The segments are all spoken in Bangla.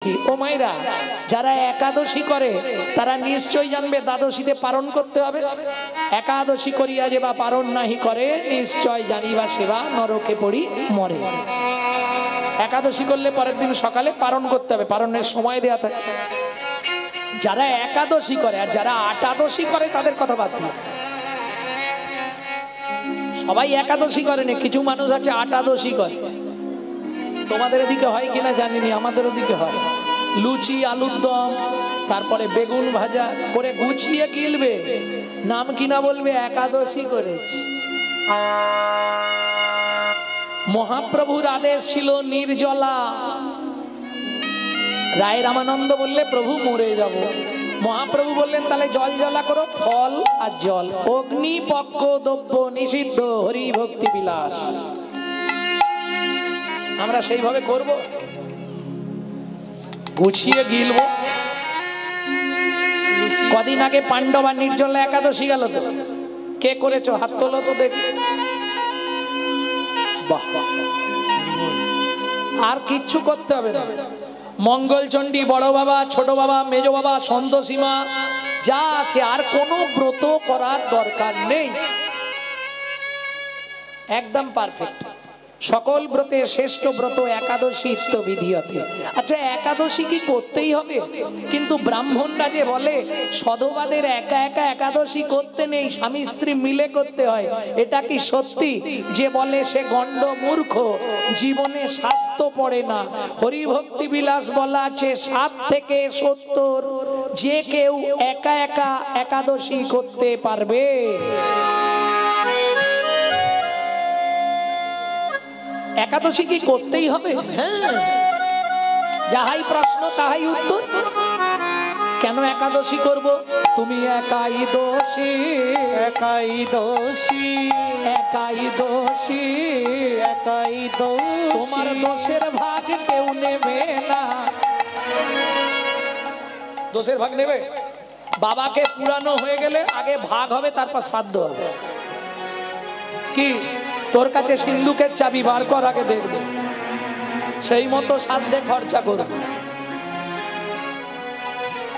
ও মায়েরা, যারা একাদশী করে তারা নিশ্চয়ই জানবে দ্বাদশীতে পালন করতে হবে। একাদশী করিয়া যে বা পালন নাহি করে, নিশ্চয় জানিবা সেবা নরকে পড়ি মরে। একাদশী করলে পরের দিন সকালে পালন করতে হবে, পালনের সময় দেওয়া থাকে। যারা একাদশী করে আর যারা আটাদশী করে তাদের কথা বাদ দিয়ে, সবাই একাদশী করে না, কিছু মানুষ আছে আটাদশী করে। তোমাদের এদিকে হয় কিনা জানিনি, আমাদের ওদিকে হয়। লুচি আলুর দম তারপরে বেগুন ভাজা করে গুছিয়ে গিলবে, নাম কিনা বলবে একাদশী করেছি। মহাপ্রভুর আদেশ ছিল নির্জলা। রায় রামানন্দ বললে প্রভু মরে যাব, মহাপ্রভু বললেন তাহলে জল জ্বালা করো, ফল আর জল। অগ্নি পক্ষ দ্রব্য নিষিদ্ধ, হরি ভক্তি বিলাস। আমরা সেইভাবে করব, গুছিয়ে গিলবো। কদিন আগে পাণ্ডবা নির্জলা একাদশী গেল তো, কে করেছো হাত তোলো তো দেখি। বাহ, আর কিচ্ছু করতে হবে না। মঙ্গলচণ্ডী, বড় বাবা, ছোট বাবা, মেজ বাবা, সন্তোষীমা যা আছে, আর কোনো ব্রত করার দরকার নেই, একদম পারফেক্ট। সকল ব্রতে শ্রেষ্ঠ ব্রত একাদশী বিধিয়তে। আচ্ছা, একাদশী কি করতেই হবে? কিন্তু ব্রাহ্মণরা যে বলে সধবাদের একা একা একাদশী করতে নেই, স্বামী স্ত্রী মিলে করতে হয়, এটা কি সত্যি? যে বলে সে গণ্ড মূর্খ, জীবনে স্বাস্থ্য পড়ে না। হরিভক্তি বিলাস বলা আছে 7 থেকে 70 যে কেউ একা একা একাদশী করতে পারবে। একাদশী কি করতেই হবে? হ্যাঁ, যাহাই প্রশ্ন তাহাই উত্তর। কেন একাদশী করব? তুমি একাই দোষী, একাই দোষী, একাই দোষী, একাই দোষী, তোমার দোষের ভাগ কেউ নেবে না। দোষের ভাগ নেবে? বাবাকে পুরানো হয়ে গেলে আগে ভাগ হবে, তারপর শ্রাদ্ধ হবে। কি তোর কাছে সিন্ধুকের চাবি বার কর, আগে দেখবে, সেই মতো শ্রাদ্ধে খরচা করবে।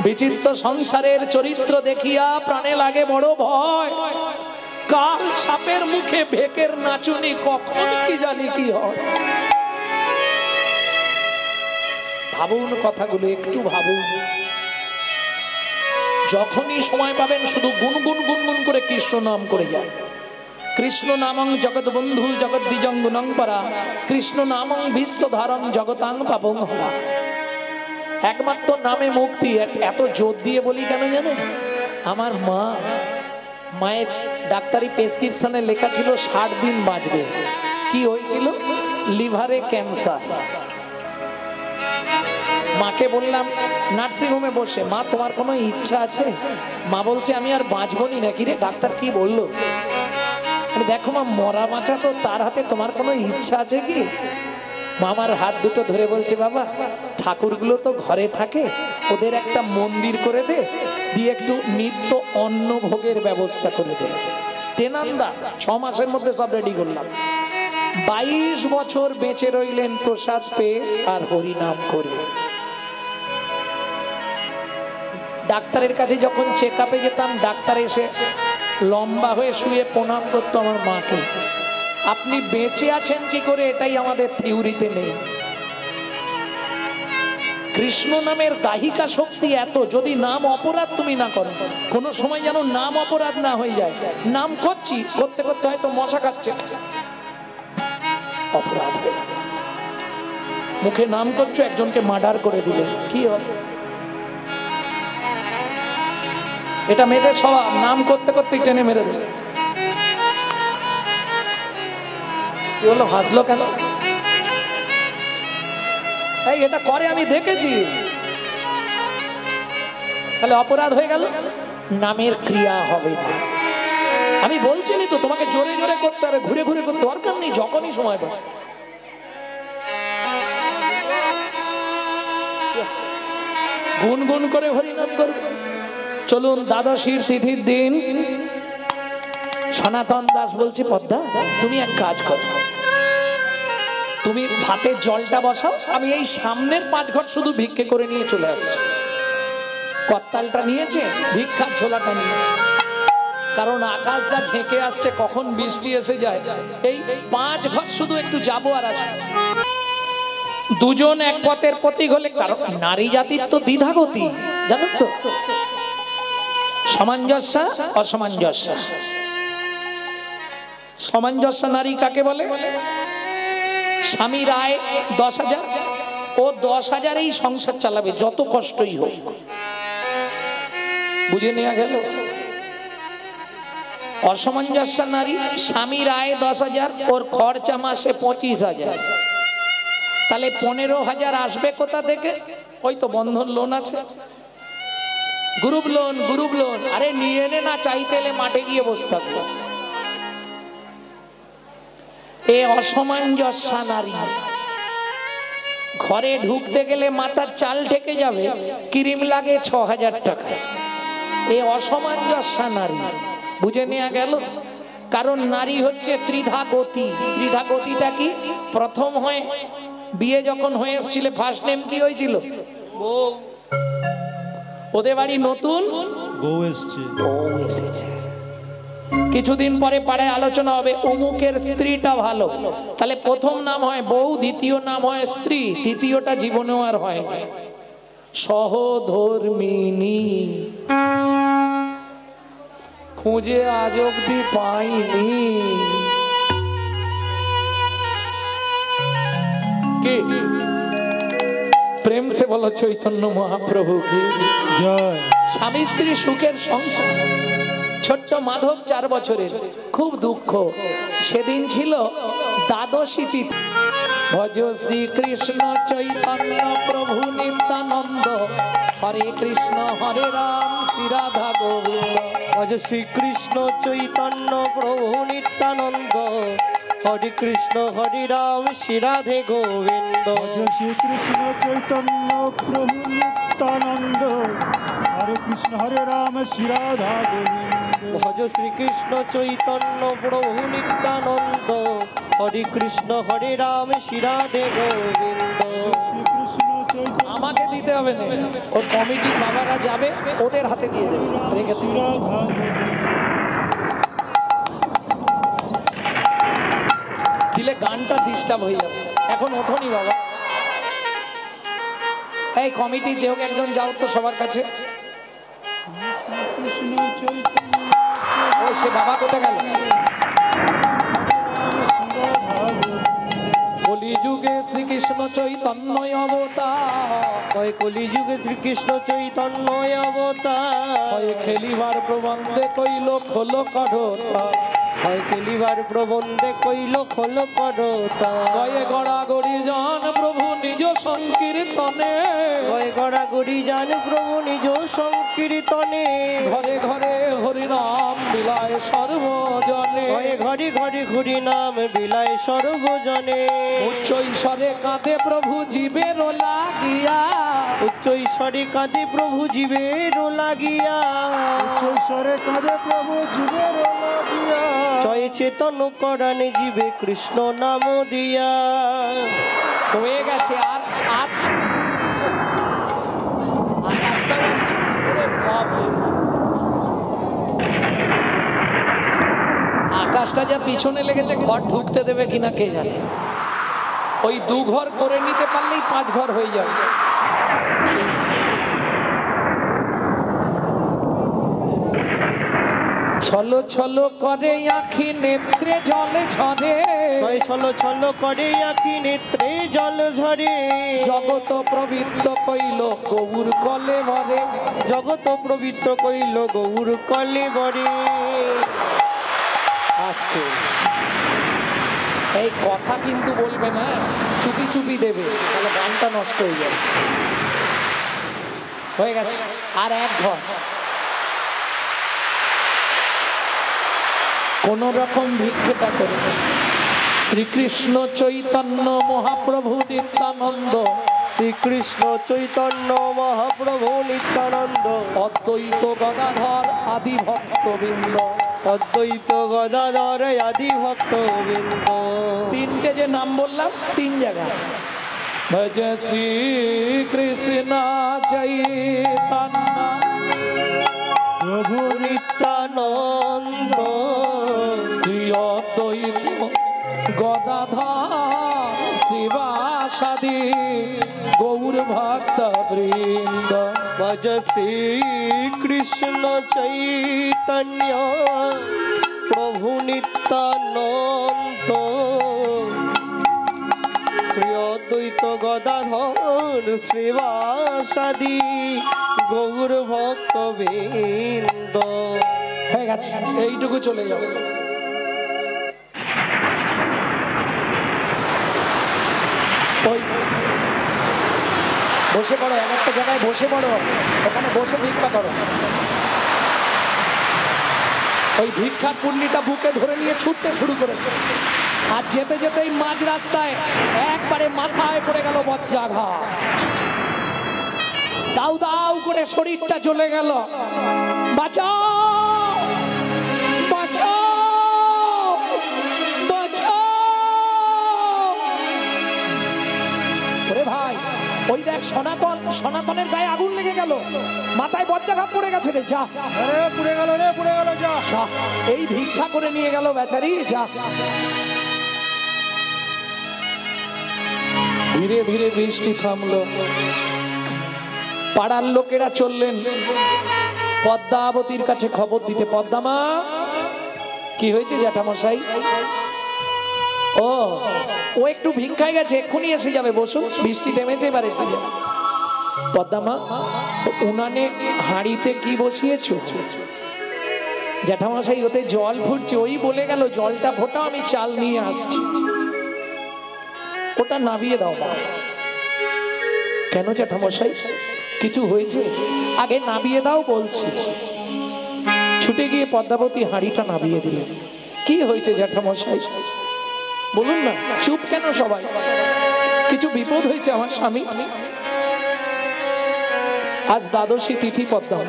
বিচিত্র সংসারের চরিত্র দেখিয়া প্রাণে লাগে বড় ভয়। কাল সাপের মুখে ভেকের নাচুনি, কখন কি জানি কি হয়। ভাবুন কথাগুলো, একটু ভাবুন। যখনই সময় পাবেন শুধু গুনগুন গুনগুন করে কৃষ্ণ নাম করে যায়। কৃষ্ণ নামং জগৎ বন্ধু জগৎ দ্বিজং গুণং পরা, কৃষ্ণ নামং বিশ্বধারং জগতাং পাপং হরা। একমাত্র নামে মুক্তি। এত জোর দিয়ে বলি কেন জানেন? আমার মায়ের ডাক্তারি প্রেসক্রিপশনে লেখা ছিল 60 দিন বাঁচবে। কি হয়েছিল? লিভারে ক্যান্সার। মাকে বললাম নার্সিংহোমে বসে, মা তোমার কোনো ইচ্ছা আছে? মা বলছে আমি আর বাঁচবনি নাকি রে? ডাক্তার কি বললো? দেখো মা, মরা বাঁচা তো তার হাতে, তোমার কোনো ইচ্ছা আছে কি? মামার হাত দুটো ধরে বলছে, বাবা ঠাকুরগুলো তো ঘরে থাকে, ওদের একটা মন্দির করে দে, দিয়ে একটু নিত্য অন্ন ভোগের ব্যবস্থা করে দে। তেনান্দা 6 মাসের মধ্যে সব রেডি করলাম। 22 বছর বেঁচে রইলেন প্রসাদ পেয়ে আর হরিনাম করে। ডাক্তারের কাছে যখন চেক আপে যেতাম, ডাক্তার এসে লম্বা হয়ে শুয়ে প্রণাম করতো আমার মাকে। আপনি বেঁচে আছেন কি করে, এটাই আমাদের থিওরিতে নেই। কৃষ্ণ নামের দাহিকা শক্তি এত, যদি নাম অপরাধ তুমি না করো, কোনো সময় যেন নাম অপরাধ না হয়ে যায়। নাম করছি, করতে করতে হয়তো মশা কাটছে, অপরাধ হয়ে মুখে নাম করছো, একজনকে মার্ডার করে দিলে কি হবে? এটা মেয়েদের স্বভাব, নাম করতে করতে টেনে মেরে দিলে। কি হলো, হাসলো কেন? এই এটা করে, আমি দেখেছি। তাহলে অপরাধ হয়ে গেল, নামের ক্রিয়া হবে না। আমি বলছিলি তো তোমাকে জোরে জোরে করতে হবে, ঘুরে ঘুরে করতে দরকার নেই, যখনই সময় পাবে। গুনগুন করে হরিনাম করবে। চলুন, দ্বাদশীর তিথির দিন সনাতন দাস বলছি, পদ্মা তুমি এক কাজ করো, তুমি ভাতের জলটা বসাও, আমি এই সামনের 5 ঘর শুধু ভিক্ষে করে নিয়ে চলে আসছি। কর্তালটা নিয়েছে, ভিক্ষার ঝোলাটা নিয়েছে, কারণ আকাশ যা ঝেঁকে আসছে কখন বৃষ্টি এসে যায়। এই 5 ঘর শুধু একটু যাবো আর আসবো। দুজন এক পথের প্রতীক হলে, কারণ নারী জাতির তো দ্বিধাগতি, জানো তো, সামঞ্জস্য অসামঞ্জস্য। সামঞ্জস্য নারী কাকে বলে? স্বামীর আয় 10,000, ও 10,000-এই সংসার চালাবে যত কষ্টই হোক। বুঝে নেওয়া গেল? অসামঞ্জস্য নারী, স্বামীর আয় 10,000, ওর খরচা মাসে 25,000, তাহলে 15,000 আসবে কোথা থেকে? ওই তো বন্ধন লোন আছে, গ্রুপ লোন, গ্রুপ লোন। আরে নিয়ে এনে না, চাইতে এলে মাঠে গিয়ে বসে থাকবে। এ অসামঞ্জস্য নারী। ঘরে ঢুকতে গেলে মাথার চাল ঠেকে যাবে, ক্রিম লাগে 6,000 টাকা। এ অসামঞ্জস্য নারী। বুঝে নেওয়া গেল? কারণ নারী হচ্ছে ত্রিধা গতি। ত্রিধা গতিটা কি? প্রথম হয় বিয়ে যখন হয়ে এসেছিল, ফার্স্ট নেম কি হয়েছিল? ওদের বাড়ি নতুন বউ এসেছে। কিছুদিন পরে পাড়ায় আলোচনা হবে, অমুকের স্ত্রীটা ভালো, তাহলে প্রথম নাম হয় বউ, দ্বিতীয় নাম হয় স্ত্রী, তৃতীয়টা জীবনেও আর হয় না। সহধর্মিনী খুঁজে আজ অব্দি পাইনি। কে? প্রেম সে বলো চৈতন্য মহাপ্রভু কি জয়। স্বামী স্ত্রী সুখের সংসার। ছোট্ট মাধব 4 বছরের, খুব দুঃখ। সেদিন ছিল দ্বাদশী তিথি। ভজ শ্রীকৃষ্ণ চৈতন্য প্রভু নিত্যানন্দ, হরে কৃষ্ণ হরে রাম শ্রী রাধা গোবিন্দ। ভজ শ্রীকৃষ্ণ চৈতন্য প্রভু নিত্যানন্দ, হরে কৃষ্ণ হরে রাম শ্রী রাধে গোবিন্দ। ভজ শ্রীকৃষ্ণ চৈতন্য প্রভু নিত্যানন্দ, হরে কৃষ্ণ হরে রাম শ্রী রাধা গোবিন্দ। ভজ শ্রীকৃষ্ণ চৈতন্য প্রভু নিত্যানন্দ, হরে কৃষ্ণ হরে রাম শ্রী রাধে গোবিন্দ। শ্রীকৃষ্ণ চৈতন্য আমাকে দিতে হবে না, ওর কমিটির বাবারা যাবে, ওদের হাতে দিয়ে দেবে। রেখে শ্রী রাধা দিলে গানটা ডিস্টার্ব হয়ে যাবে। এখন ওঠোনি বাবা। এই কমিটি যে হোক একজন যাও তো সবার কাছে। কৃষ্ণ চৈতন্য ওই সে বাবা কোথায় গেল? কলিযুগে শ্রীকৃষ্ণ চৈতন্য অবতার, কলিযুগে শ্রীকৃষ্ণ চৈতন্য অবতার, খেলিবার প্রবন্ধে কইল খোল কঠোরতা, খেলিবার প্রবন্ধে কইল খোল করতা। গয়ে গড়াগড়ি জন প্রভু নিজ সংকীর্তনে, গড়াগড়ি জান প্রভু নিজ সংকীর্তনে, ঘরে ঘরে হরিনাম বিলায় সর্বজনে, ঘরে ঘরে হরি নাম বিলায় সর্বজনে। উচ্চ ঈশ্বরে কাঁদে প্রভু জীবের লাগিয়া, উচ্চ ঈশ্বরে কাঁদে প্রভু জীবের লাগিয়া, ঈশ্বরে কাঁদে প্রভু জীবের লাগিয়া। জয় চেতন করানে জীবে কৃষ্ণ নাম দিয়া। হয়ে গেছে। আর আর আকাশটা জানি, ওরে বাপরে, আকাশটা যা পিছনে লেগেছে, ঘর ঢুকতে দেবে কিনা কে জানে। ওই 2 ঘর করে নিতে পারলেই 5 ঘর হয়ে যাবে। ছলো ছলো করে আখি নেত্রে জল ঝরে, ছলো ছলো করে আখি নেত্রে জল ঝরে, জগত প্রবৃত্ত কইল গৌর কলে ভরে, জগত পবিত্র কইল গৌর কলে বরে। আসতে এই কথা কিন্তু বলবে না, চুপি চুপি দেবে, তাহলে গানটা নষ্ট হয়ে যাবে। হয়ে গেছে। আর 1 ঘর কোন রকম ভিক্ষেটা করেছে। শ্রীকৃষ্ণ চৈতন্য মহাপ্রভু নিত্যানন্দ, শ্রীকৃষ্ণ চৈতন্য মহাপ্রভু নিত্যানন্দ, অদ্বৈত গদাধর আদি ভক্তবৃন্দ, অদ্বৈত গদাধর আদি ভক্ত বৃন্দ। তিনটে যে নাম বললাম তিন জায়গায়। ভজ শ্রী কৃষ্ণ চৈতন্য প্রভু নিত্যানন্দ শ্রী অদ্বৈত গদাধর শিবাসাদি গৌর ভক্ত বৃন্দ। ভজ শ্রী কৃষ্ণ চৈতন্য প্রভু নিত্যানন্দ শ্রী অদ্বৈত গদাধর শ্রীবাসাদি গৌর ভক্ত বৃন্দ। হয়ে গেছে, এইটুকু চলে যাবে। ওই বসে পড়ো, এক একটা জায়গায় বসে পড়ো, ওখানে বসে ভিক্ষা করো। ওই ভিক্ষার পুণ্যিটা বুকে ধরে নিয়ে ছুটতে শুরু করেছে, আর যেতে যেতেই মাঝ রাস্তায় একবারে মাথায় পড়ে গেল বজ্রাঘাত। দাউ দাউ করে শরীরটা চলে গেল। বাঁচাও বাঁচাও বাঁচাও! ওরে ভাই, ওই দেখ সনাতনের গায়ে আগুন লেগে গেল, মাথায় বজ্রাঘাত পড়ে গেছে রে। যা পুড়ে গেল রে, পুড়ে গেল, যা। যা, এই ভিক্ষা করে নিয়ে গেল বেচারি। যা, ধীরে ধীরে বৃষ্টি থামলো। পাড়ার লোকেরা চললেন পদ্মাবতীর কাছে খবর দিতে। পদ্মামা, কি হয়েছে জ্যাঠামশাই? ও একটু ভিক্ষায় গেছে, এক্ষুনি এসে যাবে, বসুন, বৃষ্টি থেমেছে, এবার এসে যাবে। পদ্মামা, উনানে হাঁড়িতে কি বসিয়েছো? জ্যাঠামশাই, ওতে জল ফুটছে। ওই বলে গেল জলটা ফোটাও, আমি চাল নিয়ে আসছি। ওটা নামিয়ে দাও। কেন জ্যাঠামশাই, কিছু হয়েছে? আগে নামিয়ে দাও বলছি। ছুটে গিয়ে পদ্মাবতী হাঁড়িটা নামিয়ে দিলেন। কি হয়েছে জ্যাঠামশাই বলুন না, চুপ কেন সবাই? কিছু বিপদ হয়েছে আমার স্বামী। আজ দ্বাদশী তিথি পদ্মা,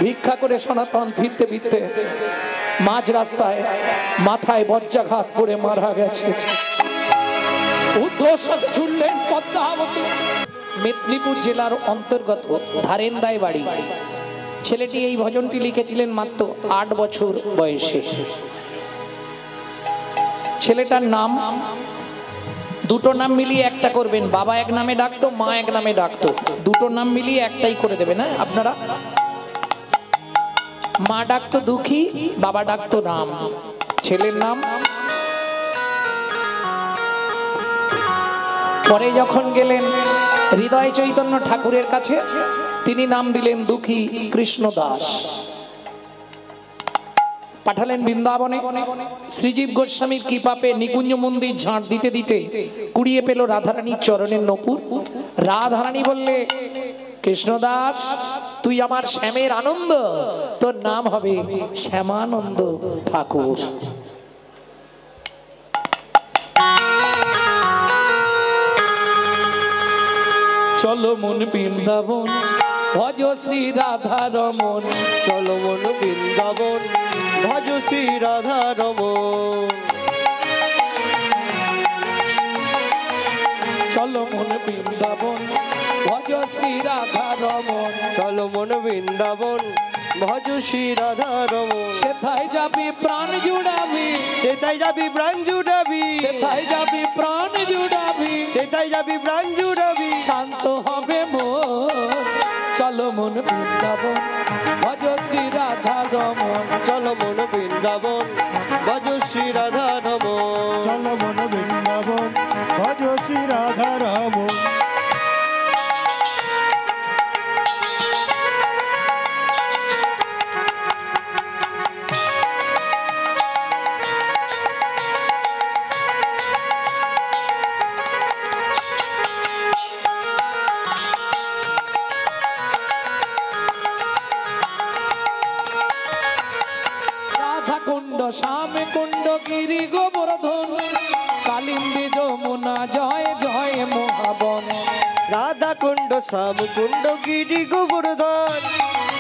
ভিক্ষা করে সনাতন ফিরতে ফিরতে মাঝ রাস্তায় মাথায় বজ্রাঘাত করে মারা গেছে। উদ্ধশ্বাস ছুটলেন পদ্মাবতী। মেদিনীপুর জেলার অন্তর্গত ধারেন্দায় বাড়ি। ছেলেটি এই ভজনটি লিখেছিলেন মাত্র 8 বছর বয়সে। ছেলেটার নাম, দুটো নাম মিলিয়ে একটা করবেন। বাবা এক নামে ডাকতো, মা এক নামে ডাকতো। দুটো নাম মিলিয়ে একটাই করে দেবেন না আপনারা। মা ডাকতো দুঃখী, বাবা ডাকতো রাম। ছেলের নাম। পরে যখন গেলেন হৃদয় চৈতন্য ঠাকুরের কাছে, তিনি নাম দিলেন দুঃখী কৃষ্ণ দাস। পাঠালেন বৃন্দাবনে। শ্রীজীব গোস্বামীর কৃপা পেয়ে নিকুঞ্জ মন্দির ঝাঁট দিতে দিতে কুড়িয়ে পেল রাধারানীর চরণের নপুর। রাধারানী বললে, কৃষ্ণদাস, তুই আমার শ্যামের আনন্দ, তোর নাম হবে শ্যামানন্দ ঠাকুর। চলো মন বৃন্দাবন, ভজ শ্রী রাধা রমন। চলো মন বৃন্দাবন, ভজ শ্রী রাধা রমন। চলো মন বৃন্দাবন, ভজ শ্রী রাধা রমন। চলো মন বৃন্দাবন, ভজ শ্রী রাধা রমন। সেথায় যাবি প্রাণ জুড়াবি, সেটাই যাবি প্রাণ জুড়াবি, সেথায় যাবি প্রাণ জুড়াবি, সেটাই যাবি প্রাণ জুড়াবি। শান্ত হবে মন। চলো মন বৃন্দাবন, ভজ শ্রী রাধা রমন। চলো মন বৃন্দাবন, ভজ শ্রী রাধা রমন। চলো মন বৃন্দাবন, ভজ শ্রী রাধা রমন। শ্যাম কুণ্ড গিরি গোবর্ধন, কালিন্দী যমুনা জয় জয় মহাবন। রাধা কুণ্ড, শ্যাম কুণ্ড, গিরি গোবর্ধন,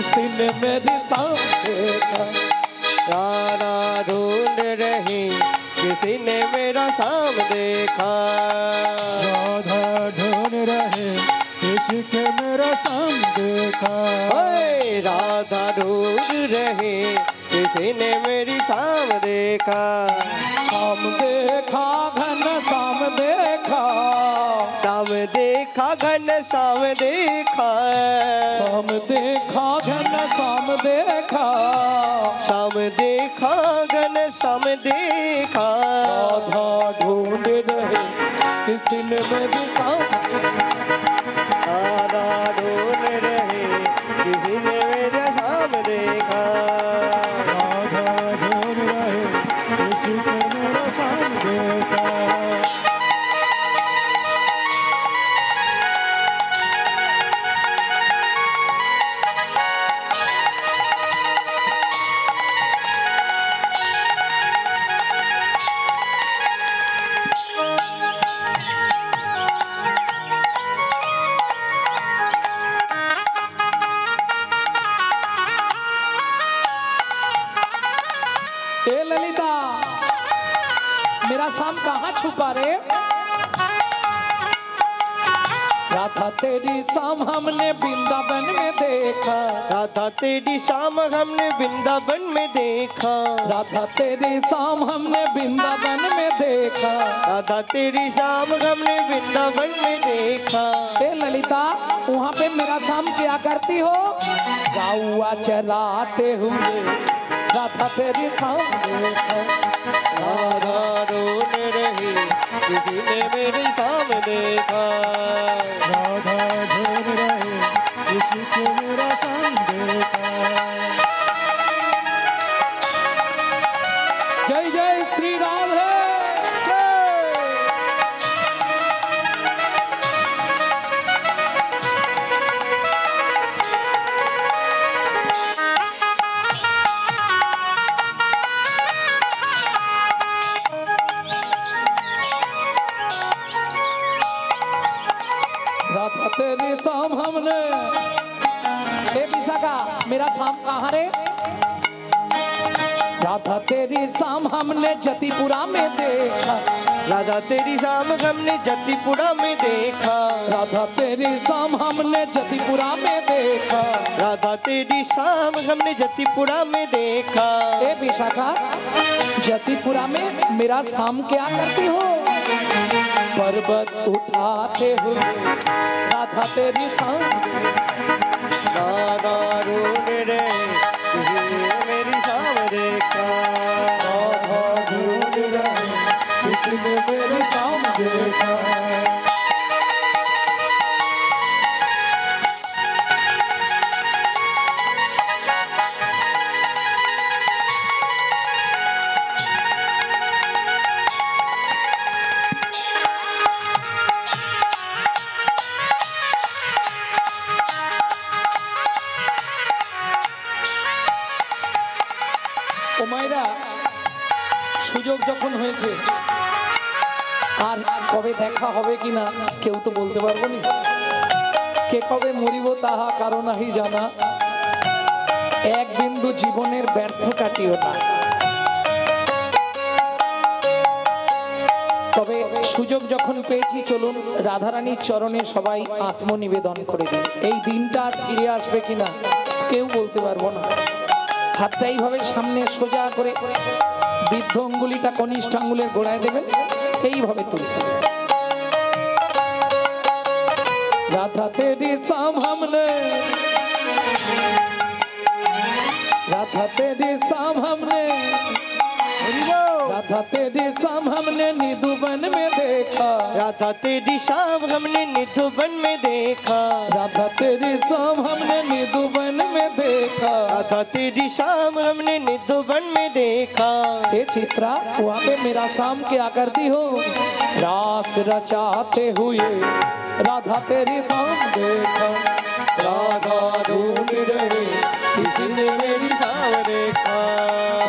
किसी ने मेरी शाम देखा। राधा ढूंढ रहे किसी ने मेरा शाम देखा। राधा ढूंढ रहे किसी के मेरा शाम देखा। ओए राधा ढूंढ रहे किसी ने मेरी शाम देखा। शाम देखा घन शाम देखा, शाम देखा घन शाम देखा। शाम देखा घन शाम देखा, शाम देखा घन शाम देखा। राधा ढूंढ रहे किसी ने मेरी शाम। राधा ढूंढ रहे किसी ने मेरा शाम देखा। राधा ढूंढ रहे किसी के मेरा शाम देखा। ए ललिता, मेरा शाम कहाँ छुपा रे? राधा तेरी शाम हमने वृंदावन में देखा। राधा तेरी शाम हमने वृंदावन में देखा। राधा तेरी शाम हमने वृंदावन में देखा। राधा तेरी शाम हमने वृंदावन में देखा। ए ललिता, वहाँ पे मेरा शाम क्या करती हो? गौआ चराते हुए राधा तेरी शाम देखा। राधा ढूंढ रही किसी ने मेरी शाम देखा। राधा ढूंढ रहे किसी के मेरा शाम देखा। जय जय श्री राधे। राधा तेरी शाम हमने। ए विशाखा, मेरा शाम कहाँ रे? राधा तेरी शाम हमने जतिपुरा में देखा। राधा तेरी शाम हमने जतिपुरा में देखा। राधा तेरी शाम हमने जतिपुरा में देखा। राधा तेरी शाम हमने जतिपुरा में देखा। ए विशाखा, जतिपुरा में मेरा शाम क्या करती हो? पर्वत उठाते हुए राधा तेरी शाम। राधा ढूंढ रहे किसी ने मेरी शाम देखा। राधा ढूंढ रहे किसी ने मेरी शाम देखा। ও মায়েরা, সুযোগ যখন হয়েছে আর কবে দেখা হবে কিনা কেউ তো বলতে পারবো না। কে কবে মরিব তাহা কারো নাহি জানা। এক বিন্দু জীবনের ব্যর্থ কাটিও না। তবে সুযোগ যখন পেয়েছি, চলুন রাধারানীর চরণে সবাই আত্মনিবেদন করে দিই। এই দিনটা আর ফিরে আসবে কিনা কেউ বলতে পারবো না। হাতটা এইভাবে সামনে সোজা করে বৃদ্ধ অঙ্গুলিটা কনিষ্ঠ আঙ্গুলের গোড়ায় দেবেন, এইভাবে তুলতে। राधा तेरी शाम हमने, राधा तेरी शाम हमने, राधा तेरी शाम हमने निधुवन में देखा। राधा तेरी शाम हमने निधुवन में देखा। राधा तेरी शाम हमने निधुवन में देखा। राधा तेरी शाम हमने निधुवन में देखा। हे चित्रा, वहाँ पे मेरा शाम क्या करती हो? रास रचाते हुए राधा तेरी शाम देखा। राधा ढूंढ रहे किसी ने मेरी शाम देखा।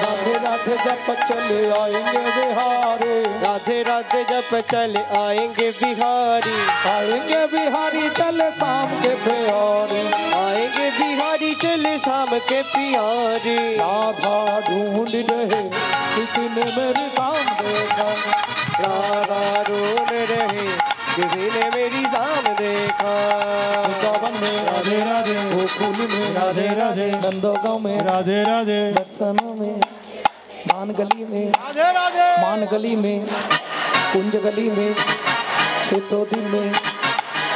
राधे राधे जप चले आएंगे बिहारी, राधे राधे जब चले आएंगे बिहारी। आएंगे बिहारी चले शाम के बिहारी। आएंगे बिहारी चले शाम के प्यारे राधा ढूंढ रहे किसी ने मेरे काम देखा राधा ढूंढ रहे किसी ने मेरी शाम देखा वृंदावन में राधे राधे गोकुल में राधे राधे नंदगांव में राधे राधे दर्शनों में मान गली में राधे राधे मान गली में कुंज गली में शेतोदी में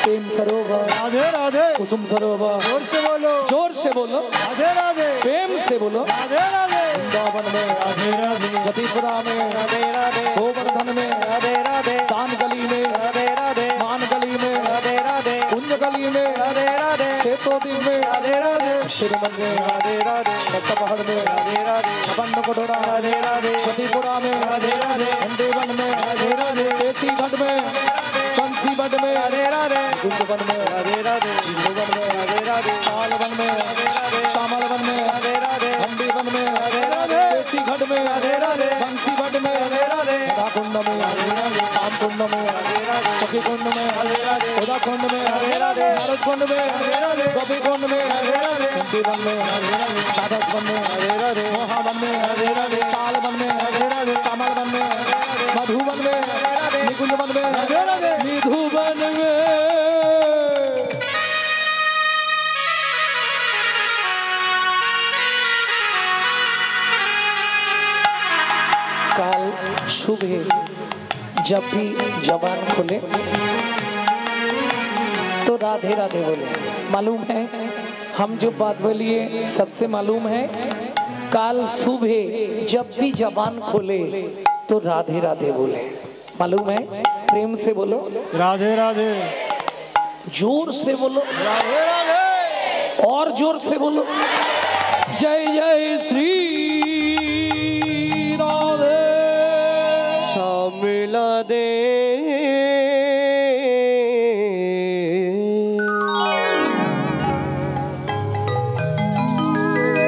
प्रेम सरोवर राधे राधे कुसुम सरोवर जोर से बोलो जोर से बोलो राधे राधे प्रेम से बोलो राधे राधे वृंदावन में राधे राधे जतीपुरा में राधे राधे गोवर्धन में राधे राधे दान गली में राधे राधे मान गली में राधे राधे कुंज गली में राधे राधे शेतोदी में राधे राधे तिरुमल में राधे राधे पहाड़ में राधे राधे अबंड कोटोरा राधे राधे जतीपुरा में राधे राधे अंडेवन में राधे राधे देसी घाट में बंसीबट में राधे राधे गुंजवन में राधे राधे गुंजवन में राधे राधे सालवन में सामरवन में राधे राधे अंडीवन में राधे राधे देसी घाट में राधे राधे बंसीबट में राधे राधे कुंड में शाम कुंड में सखी कुंड में उदा कुंड में नारद कुंड में गोपी कुंड में कुंडीवन में साधक वन में मोहावन में तालवन में कमलवन में मधुवन में निकुंजवन में निधुवन में काल सुबह जब भी जबान खोले तो राधे राधे बोले। मालूम है हम जो बात बोलिए सबसे मालूम है काल सुबह जब भी जबान खोले तो राधे राधे बोले। मालूम है प्रेम से बोलो राधे राधे जोर से बोलो राधे राधे और जोर से बोलो जय जय श्री राधे मिला दे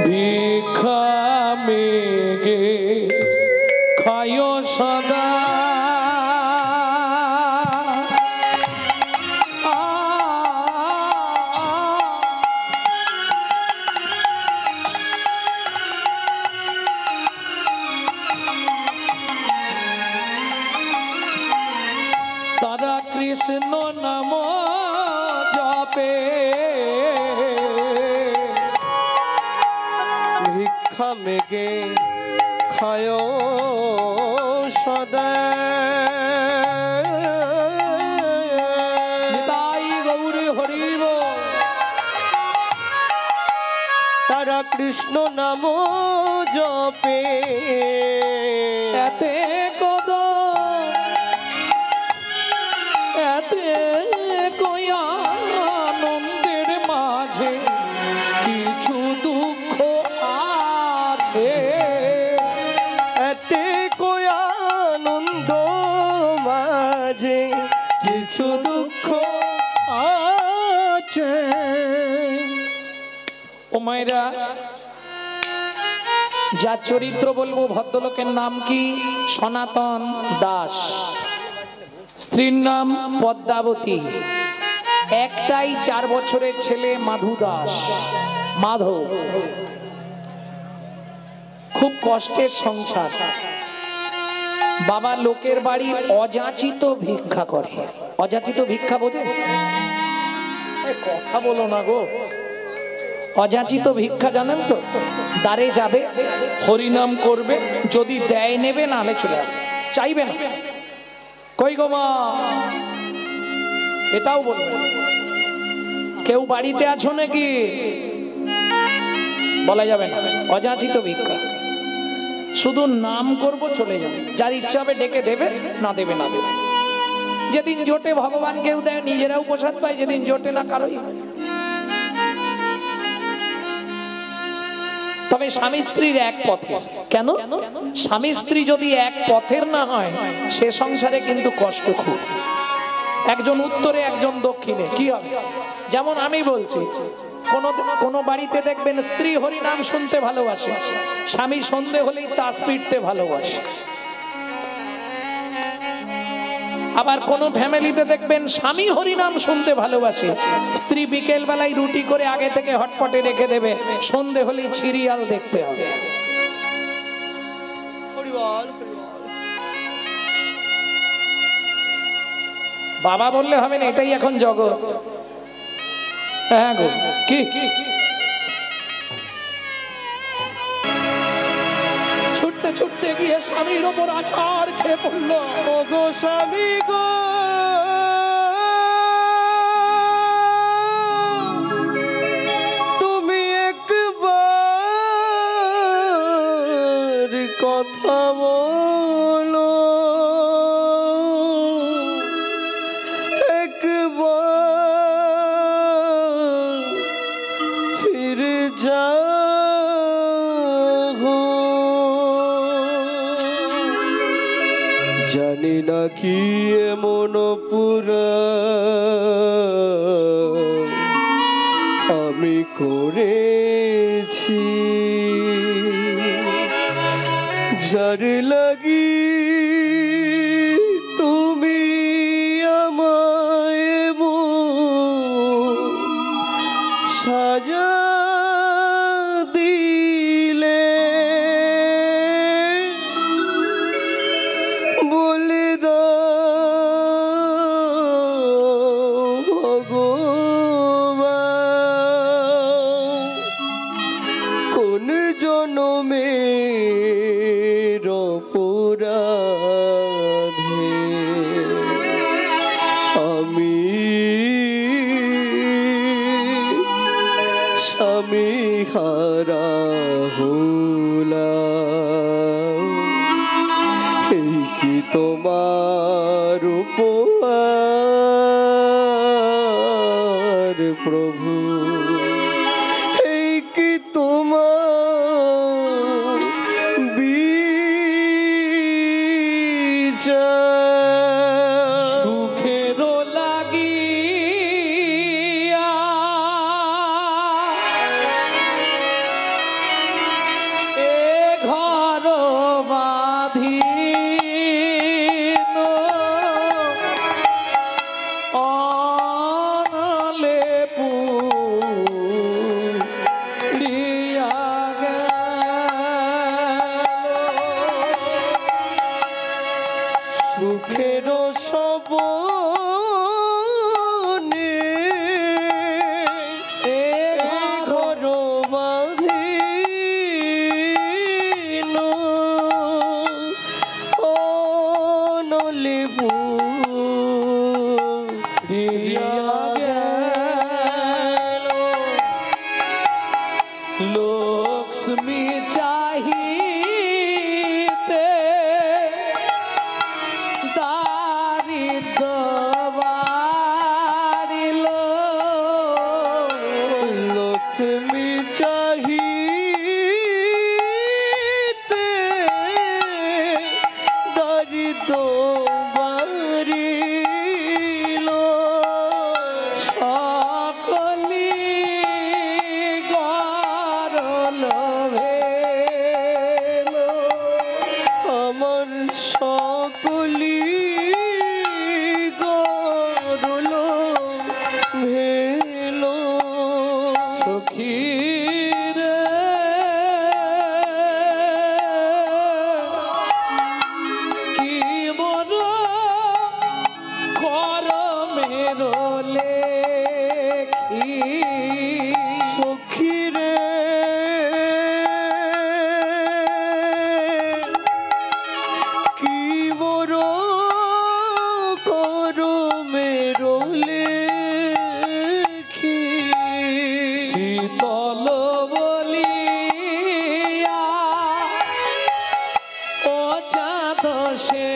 भिखा मेगे खायो सदा तारा कृष्ण नाम जापे भिक्षा मेगे खायो सदा निताई गौरी हरिब तारा कृष्ण नाम जपे এতে কদ এতে কই আনন্দের মাঝে কিছু দুঃখ আছে এতে কই আনন্দ মাঝে কিছু দুঃখ আছে ও মায়েরা যার চরিত্র বলবো ভদ্রলোকের নাম কি সনাতন দাস স্ত্রীর নাম পদ্মাবতী একটাই 4 বছরের ছেলে মাধু দাস মাধব খুব কষ্টের সংসার বাবা লোকের বাড়ি অযাচিত ভিক্ষা করে অযাচিত ভিক্ষা বোঝে কথা বলো না গো অযাচিত ভিক্ষা জানেন তো দ্বারে যাবে হরিনাম করবে যদি দেয় নেবে নাহলে চলে আসবে চাইবে না কই গো মা এটাও বলবে কেউ বাড়িতে আছো নাকি বলা যাবে না অযাচিত ভিক্ষা শুধু নাম করব চলে যাবে যার ইচ্ছা হবে ডেকে দেবে না দেবে না দেবে যেদিন জোটে ভগবান কেউ দেয় নিজেরাও প্রসাদ পায় যেদিন জোটে না কারোই তবে স্বামী স্ত্রীর এক পথের কেন স্বামী স্ত্রী যদি এক পথের না হয় সে সংসারে কিন্তু কষ্ট খুব একজন উত্তরে একজন দক্ষিণে কি হবে যেমন আমি বলছি কোন বাড়িতে দেখবেন স্ত্রী হরি নাম শুনতে ভালোবাসে স্বামী সন্ধে হলেই তাস পিটতে ভালোবাসে আবার কোন ফ্যামিলিতে দেখবেন স্বামী হরিনাম শুনতে ভালোবাসে, স্ত্রী বিকেল বেলায় রুটি করে আগে থেকে হটপটে রেখে দেবে, সন্ধে হলেই সিরিয়াল দেখতে হবে। বাবা বললে হবে না, এটাই এখন জগৎ। হ্যাঁ গো, কি ছুটতে ছুটতে গিয়ে স্বামীর ওপর আছাড় খেয়ে পড়লো। ও গো স্বামী গো, তুমি একবার কথা বলো, একবার ফিরে যাও। জানি না কি এমন পুরা আমি করেছি, যার লাগি তুমি আমায় সাজা দিলে। বলে দাও ভগবান, কোন জনমের অপরাধে আমি স্বামী হারা হলাম। এই কি তোমার উপহার প্রভু, এই কি তোমার বিচার। সুখেরও লাগিয়া এ ঘর বাঁধিল, অনলে পুড়িয়া গেল। সুখের সবনে এ ঘর বাঁধিল, অনলে পুড়িয়া গেল। লক্ষ্মী চাহিতে দারিদ্র বাড়িল, লক্ষ্মী চাহিতে দারিদ্র বাড়িল। সকলি গরল ভেল, আমার সকলি গরল ভেল। সখীর কি মন করমের লেখি, সখীরে কি মোর করমের লেখি। শীতল বলিয়া ও চাঁদ সে